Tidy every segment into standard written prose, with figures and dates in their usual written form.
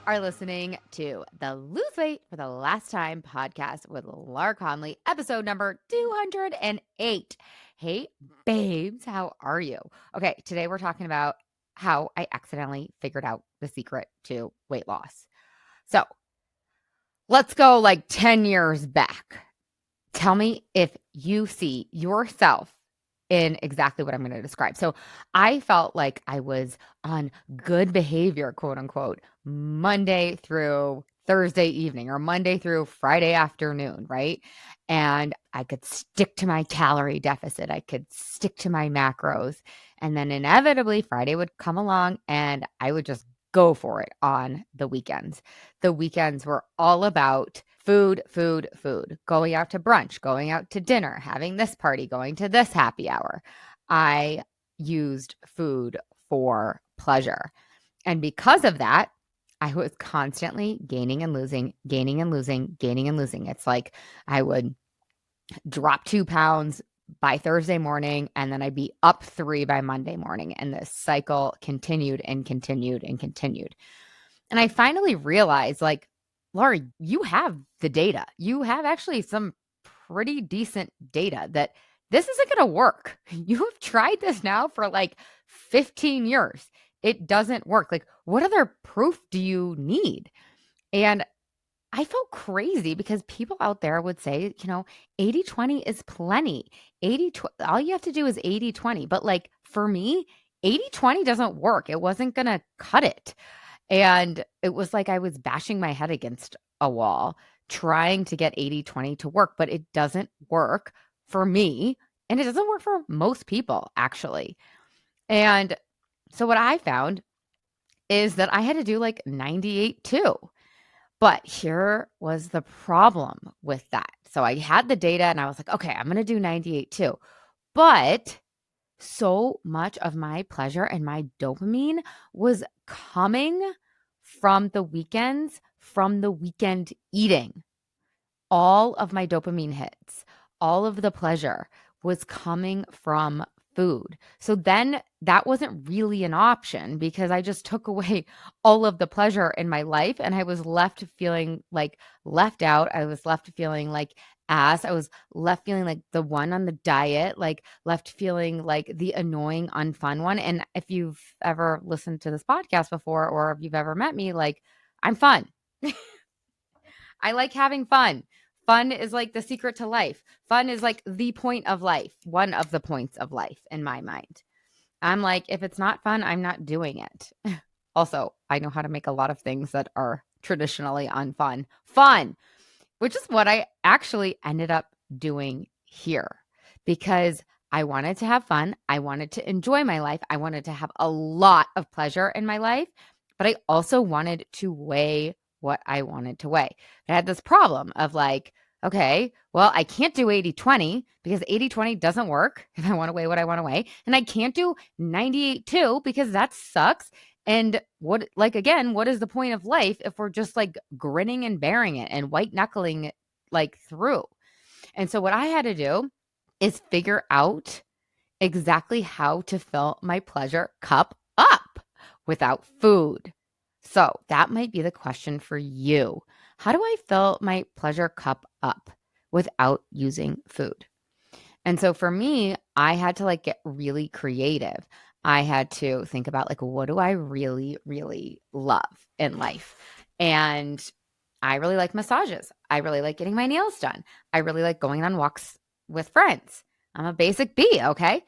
are listening to the Lose Weight for the Last Time podcast with Laura Conley, episode number 208. Hey, babes, how are you? Okay, today we're talking about how I accidentally figured out the secret to weight loss. So let's go like 10 years back. Tell me if you see yourself in exactly what I'm going to describe. So I felt like I was on good behavior, quote unquote, Monday through Thursday evening or Monday through Friday afternoon, right? And I could stick to my calorie deficit. I could stick to my macros. And then inevitably Friday would come along and I would just go for it on the weekends. The weekends were all about food, food, food, going out to brunch, going out to dinner, having this party, going to this happy hour. I used food for pleasure. And because of that, I was constantly gaining and losing, gaining and losing, gaining and losing. It's like I would drop 2 pounds by Thursday morning, and then I'd be up 3 by Monday morning. And this cycle continued and continued and continued. And I finally realized, like, Laurie, you have the data. You have actually some pretty decent data that this isn't going to work. You have tried this now for like 15 years. It doesn't work. Like, what other proof do you need? And I felt crazy because people out there would say, 80-20 is plenty. 80, all you have to do is 80-20. But like for me, 80-20 doesn't work. It wasn't going to cut it. And it was like I was bashing my head against a wall, trying to get 80-20 to work, but it doesn't work for me. And it doesn't work for most people, actually. And so what I found is that I had to do like 98 too. But here was the problem with that. So I had the data and I was like, okay, I'm going to do 98 too. But so much of my pleasure and my dopamine was coming from the weekends, from the weekend eating. All of my dopamine hits, all of the pleasure was coming from food. So then that wasn't really an option because I just took away all of the pleasure in my life and I was left feeling like left out. I was left feeling like ass. I was left feeling like the one on the diet, like left feeling like the annoying, unfun one. And if you've ever listened to this podcast before or if you've ever met me, like I'm fun. I like having fun. Fun is like the secret to life. Fun is like the point of life, one of the points of life in my mind. I'm like, if it's not fun, I'm not doing it. Also, I know how to make a lot of things that are traditionally unfun fun, which is what I actually ended up doing here because I wanted to have fun. I wanted to enjoy my life. I wanted to have a lot of pleasure in my life, but I also wanted to weigh what I wanted to weigh. I had this problem of like, okay, well, I can't do 80-20 because 80-20 doesn't work if I want to weigh what I want to weigh. And I can't do 98-2 because that sucks. And what, like, again, what is the point of life if we're just like grinning and bearing it and white knuckling it like through? And so what I had to do is figure out exactly how to fill my pleasure cup up without food. So that might be the question for you. How do I fill my pleasure cup up without using food? And so for me, I had to like get really creative. I had to think about like, what do I really, really love in life? And I really like massages. I really like getting my nails done. I really like going on walks with friends. I'm a basic B, okay?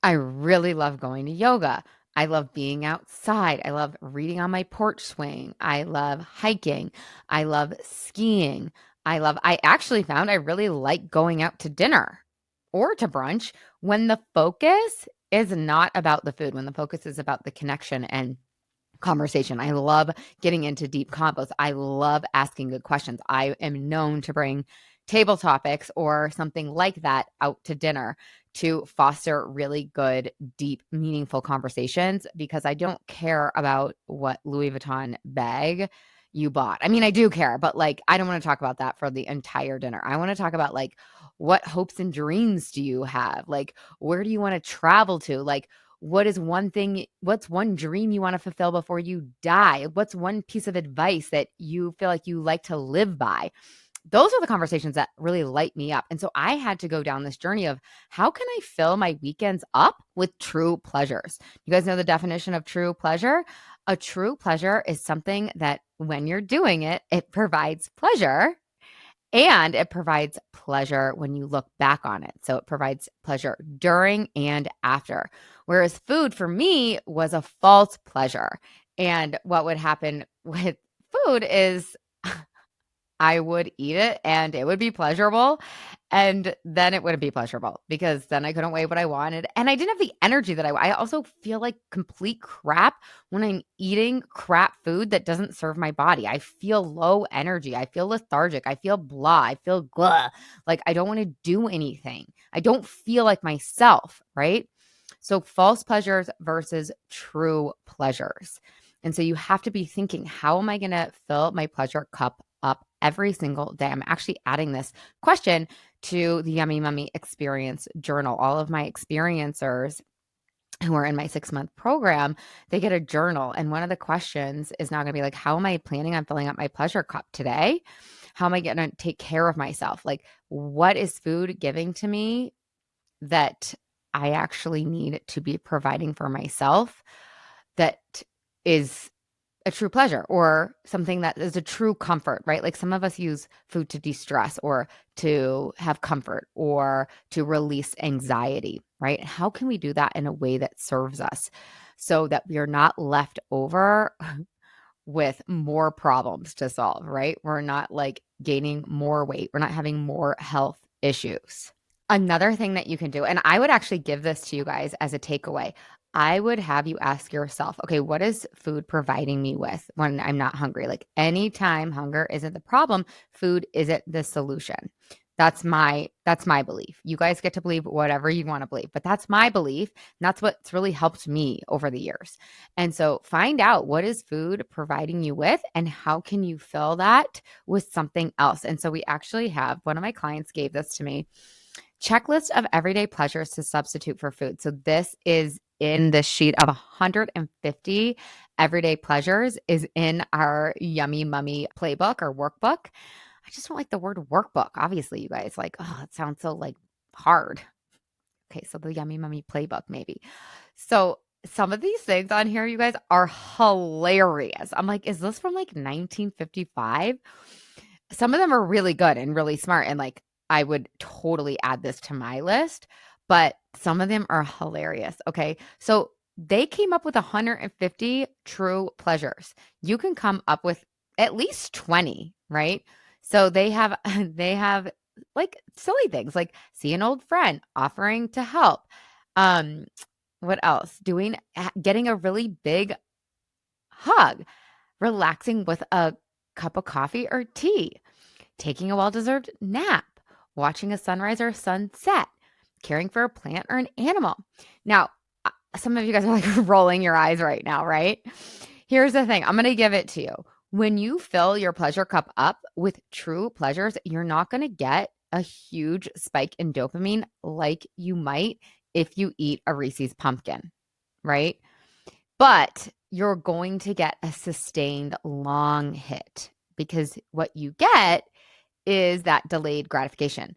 I really love going to yoga. I love being outside. I love reading on my porch swing. I love hiking. I love skiing. I actually found I really like going out to dinner or to brunch when the focus is not about the food, when the focus is about the connection and conversation. I love getting into deep combos. I love asking good questions. I am known to bring table topics or something like that out to dinner to foster really good, deep, meaningful conversations because I don't care about what Louis Vuitton bag you bought. I mean, I do care, but like, I don't want to talk about that for the entire dinner. I want to talk about like, what hopes and dreams do you have? Like, where do you want to travel to? Like, What's one dream you want to fulfill before you die? What's one piece of advice that you feel like you like to live by? Those are the conversations that really light me up. And so I had to go down this journey of how can I fill my weekends up with true pleasures? You guys know the definition of true pleasure? A true pleasure is something that when you're doing it, it provides pleasure. And it provides pleasure when you look back on it. So it provides pleasure during and after. Whereas food for me was a false pleasure. And what would happen with food is I would eat it and it would be pleasurable. And then it wouldn't be pleasurable because then I couldn't weigh what I wanted. And I didn't have the energy that I also feel like complete crap when I'm eating crap food that doesn't serve my body. I feel low energy. I feel lethargic. I feel blah. I feel blah. Like I don't want to do anything. I don't feel like myself, right? So false pleasures versus true pleasures. And so you have to be thinking, how am I going to fill my pleasure cup up every single day? I'm actually adding this question to the Yummy Mummy Experience Journal. All of my experiencers who are in my 6-month program, they get a journal. And one of the questions is now going to be like, how am I planning on filling up my pleasure cup today? How am I going to take care of myself? Like, what is food giving to me that I actually need to be providing for myself that is a true pleasure or something that is a true comfort, right? Like some of us use food to de-stress or to have comfort or to release anxiety, right? How can we do that in a way that serves us so that we are not left over with more problems to solve, right? We're not like gaining more weight. We're not having more health issues. Another thing that you can do, and I would actually give this to you guys as a takeaway. I would have you ask yourself, okay, what is food providing me with when I'm not hungry? Like anytime hunger isn't the problem, food isn't the solution. That's my belief. You guys get to believe whatever you want to believe, but that's my belief. And that's what's really helped me over the years. And so find out what is food providing you with and how can you fill that with something else. And so we actually have one of my clients gave this to me. Checklist of everyday pleasures to substitute for food. So this is in the sheet of 150 everyday pleasures is in our Yummy Mummy playbook or workbook. I just don't like the word workbook. Obviously, you guys like, oh, it sounds so like hard. Okay, so the Yummy Mummy playbook maybe. So some of these things on here, you guys, are hilarious. I'm like, is this from like 1955? Some of them are really good and really smart and like I would totally add this to my list, but some of them are hilarious. Okay. So they came up with 150 true pleasures. You can come up with at least 20, right? So they have they have like silly things like see an old friend, offering to help. Um what else? Getting a really big hug, relaxing with a cup of coffee or tea, taking a well-deserved nap, watching a sunrise or sunset, caring for a plant or an animal. Now, some of you guys are like rolling your eyes right now, right? Here's the thing. I'm going to give it to you. When you fill your pleasure cup up with true pleasures, you're not going to get a huge spike in dopamine like you might if you eat a Reese's pumpkin, right? But you're going to get a sustained long hit because what you get is that delayed gratification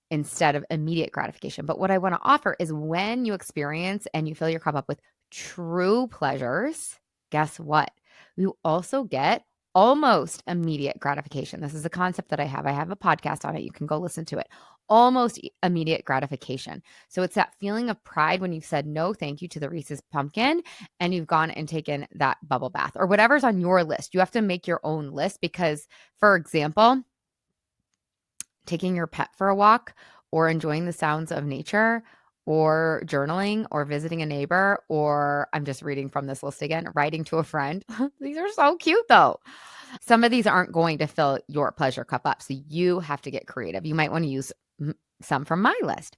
instead of immediate gratification. But what I want to offer is when you experience and you fill your cup up with true pleasures, guess what? You also get almost immediate gratification. This is a concept that I have. I have a podcast on it. You can go listen to it. Almost immediate gratification. So it's that feeling of pride when you've said no thank you to the Reese's pumpkin and you've gone and taken that bubble bath or whatever's on your list. You have to make your own list because, for example, taking your pet for a walk or enjoying the sounds of nature or journaling or visiting a neighbor, or I'm just reading from this list again, writing to a friend. These are so cute though. Some of these aren't going to fill your pleasure cup up. So you have to get creative. You might want to use some from my list.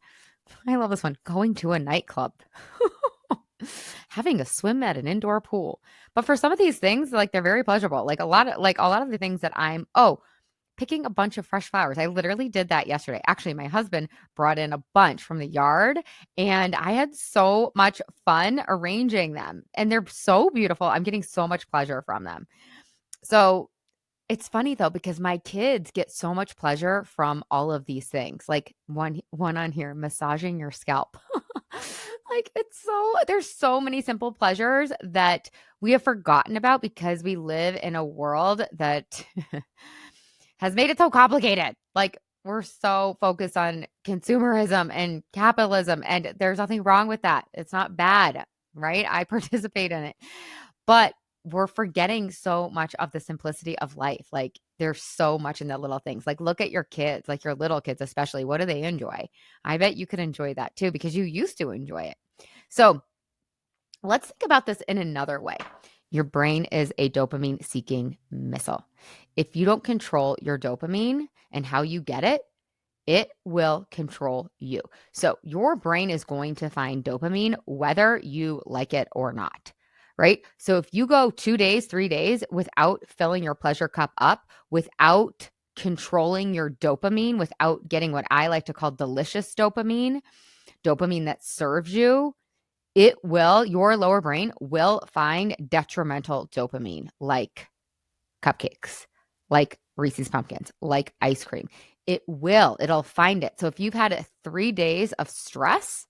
I love this one. Going to a nightclub. Having a swim at an indoor pool. But for some of these things, like they're very pleasurable. Like a lot of the things that picking a bunch of fresh flowers. I literally did that yesterday. Actually, my husband brought in a bunch from the yard and I had so much fun arranging them. And they're so beautiful. I'm getting so much pleasure from them. So it's funny though, because my kids get so much pleasure from all of these things. Like one on here, massaging your scalp. Like there's so many simple pleasures that we have forgotten about because we live in a world that has made it so complicated. Like we're so focused on consumerism and capitalism, and there's nothing wrong with that. It's not bad, right? I participate in it. But we're forgetting so much of the simplicity of life. Like there's so much in the little things. Like look at your kids, like your little kids especially. What do they enjoy? I bet you could enjoy that too because you used to enjoy it. So let's think about this in another way. Your brain is a dopamine seeking missile. If you don't control your dopamine and how you get it will control you. So your brain is going to find dopamine whether you like it or not, right? So if you go 2 days, 3 days without filling your pleasure cup up, without controlling your dopamine, without getting what I like to call delicious dopamine that serves you, your lower brain will find detrimental dopamine like cupcakes, like Reese's Pumpkins, like ice cream. It'll find it. So if you've had 3 days of stress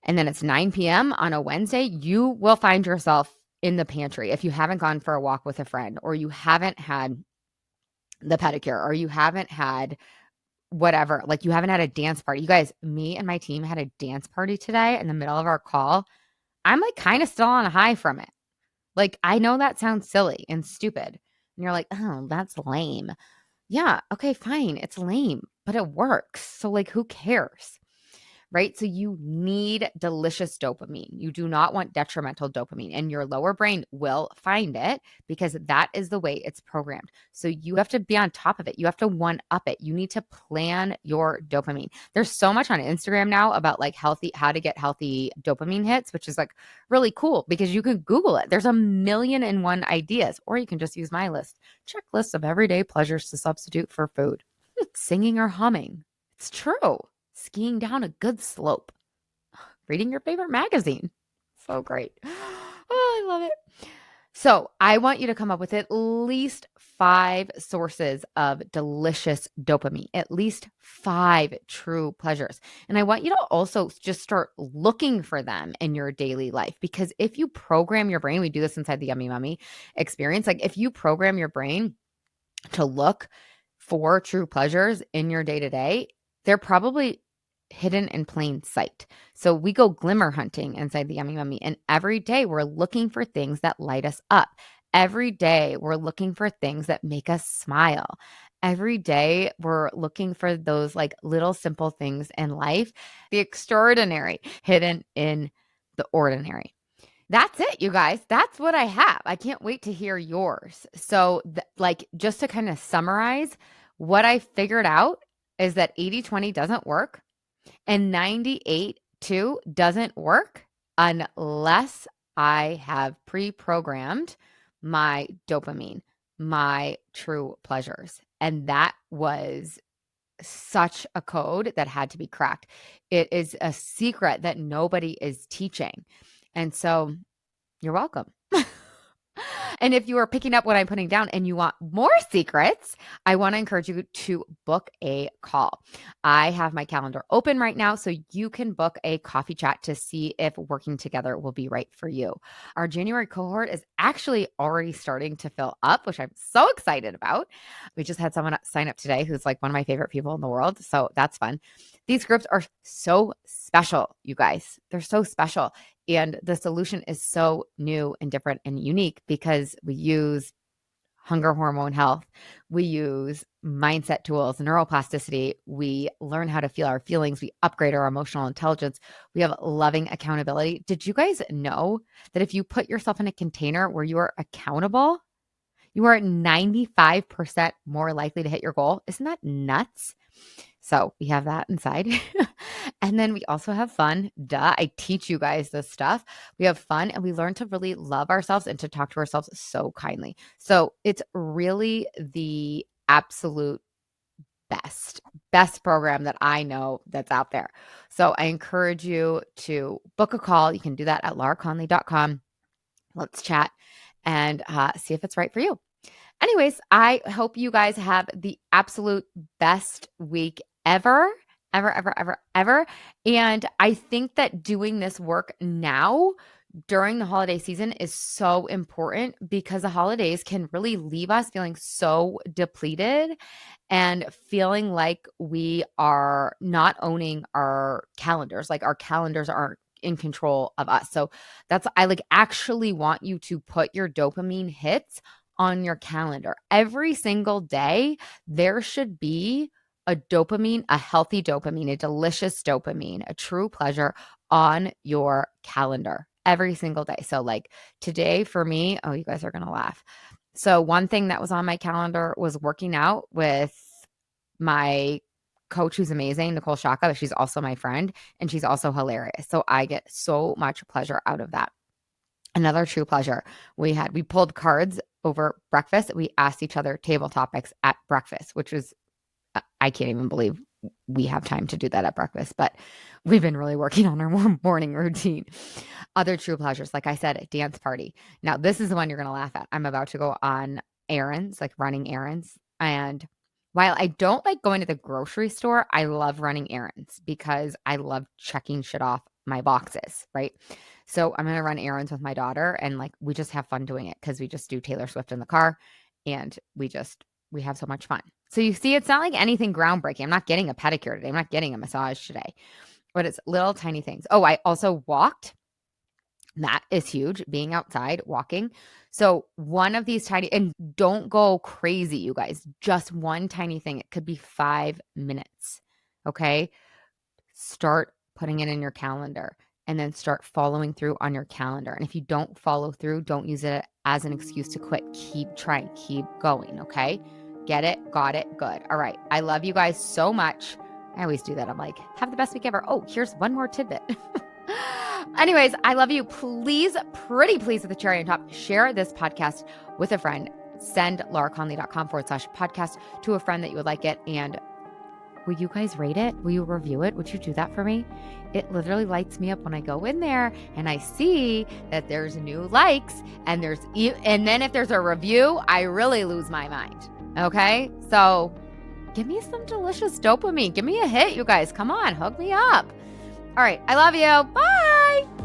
and then it's 9 p.m. on a Wednesday, you will find yourself in the pantry if you haven't gone for a walk with a friend, or you haven't had the pedicure, or you haven't had whatever, like you haven't had a dance party. You guys, me and my team had a dance party today in the middle of our call. I'm like kind of still on a high from it. Like, I know that sounds silly and stupid. And you're like, oh, that's lame. Yeah, okay, fine. It's lame, but it works. So, like, who cares? Right? So you need delicious dopamine. You do not want detrimental dopamine, and your lower brain will find it because that is the way it's programmed. So you have to be on top of it. You have to one up it. You need to plan your dopamine. There's so much on Instagram now about like how to get healthy dopamine hits, which is like really cool because you can Google it. There's a million and one ideas, or you can just use my list. Checklist of everyday pleasures to substitute for food. Singing or humming. It's true. Skiing down a good slope, reading your favorite magazine. So great. Oh, I love it. So I want you to come up with at least 5 sources of delicious dopamine, at least 5 true pleasures. And I want you to also just start looking for them in your daily life, because if you program your brain, we do this inside the Yummy Mummy experience. Like if you program your brain to look for true pleasures in your day to day, they're probably hidden in plain sight. So we go glimmer hunting inside the Yummy Mummy, and every day we're looking for things that light us up. Every day we're looking for things that make us smile. Every day we're looking for those like little simple things in life, the extraordinary hidden in the ordinary. That's it, you guys. That's what I have. I can't wait to hear yours. So, like, just to kind of summarize, what I figured out is that 80/20 doesn't work, and 98/2 doesn't work unless I have pre-programmed my dopamine, my true pleasures. And that was such a code that had to be cracked. It is a secret that nobody is teaching. And so you're welcome. And if you are picking up what I'm putting down and you want more secrets, I want to encourage you to book a call. I have my calendar open right now, so you can book a coffee chat to see if working together will be right for you. Our January cohort is actually already starting to fill up, which I'm so excited about. We just had someone sign up today who's like one of my favorite people in the world, so that's fun. These groups are so special, you guys. They're so special. And the solution is so new and different and unique because we use hunger hormone health. We use mindset tools, neuroplasticity. We learn how to feel our feelings. We upgrade our emotional intelligence. We have loving accountability. Did you guys know that if you put yourself in a container where you are accountable, you are 95% more likely to hit your goal? Isn't that nuts? So we have that inside. And then we also have fun. Duh. I teach you guys this stuff. We have fun and we learn to really love ourselves and to talk to ourselves so kindly. So it's really the absolute best program that I know that's out there. So I encourage you to book a call. You can do that at lauraconley.com. Let's chat and see if it's right for you. Anyways, I hope you guys have the absolute best week ever, ever, ever, ever, ever. And I think that doing this work now during the holiday season is so important because the holidays can really leave us feeling so depleted and feeling like we are not owning our calendars, like our calendars aren't in control of us. So I like actually want you to put your dopamine hits on your calendar. Every single day, there should be a healthy dopamine, a delicious dopamine, a true pleasure on your calendar every single day. So like today for me, oh, you guys are going to laugh. So one thing that was on my calendar was working out with my coach who's amazing, Nicole Shaka. She's also my friend and she's also hilarious. So I get so much pleasure out of that. Another true pleasure we pulled cards over breakfast. We asked each other table topics at breakfast, which was, I can't even believe we have time to do that at breakfast, but we've been really working on our morning routine. Other true pleasures, like I said, a dance party. Now, this is the one you're going to laugh at. I'm about to go on errands, like running errands. And while I don't like going to the grocery store, I love running errands because I love checking shit off my boxes, right? So I'm going to run errands with my daughter and like we just have fun doing it because we just do Taylor Swift in the car and we have so much fun. So you see, it's not like anything groundbreaking. I'm not getting a pedicure today. I'm not getting a massage today, but it's little tiny things. Oh, I also walked. That is huge, being outside, walking. So one of these tiny, and don't go crazy, you guys, just one tiny thing. It could be 5 minutes. Okay. Start putting it in your calendar and then start following through on your calendar. And if you don't follow through, don't use it as an excuse to quit. Keep trying, keep going. Okay. Get it? Got it? Good. All right. I love you guys so much. I always do that. I'm like, have the best week ever. Oh, here's one more tidbit. Anyways, I love you. Please, pretty please with the cherry on top, share this podcast with a friend. Send lauraconley.com/podcast to a friend that you would like it. And will you guys rate it? Will you review it? Would you do that for me? It literally lights me up when I go in there and I see that there's new likes and then if there's a review, I really lose my mind. Okay. So give me some delicious dopamine. Give me a hit, you guys. Come on, hook me up. All right. I love you. Bye.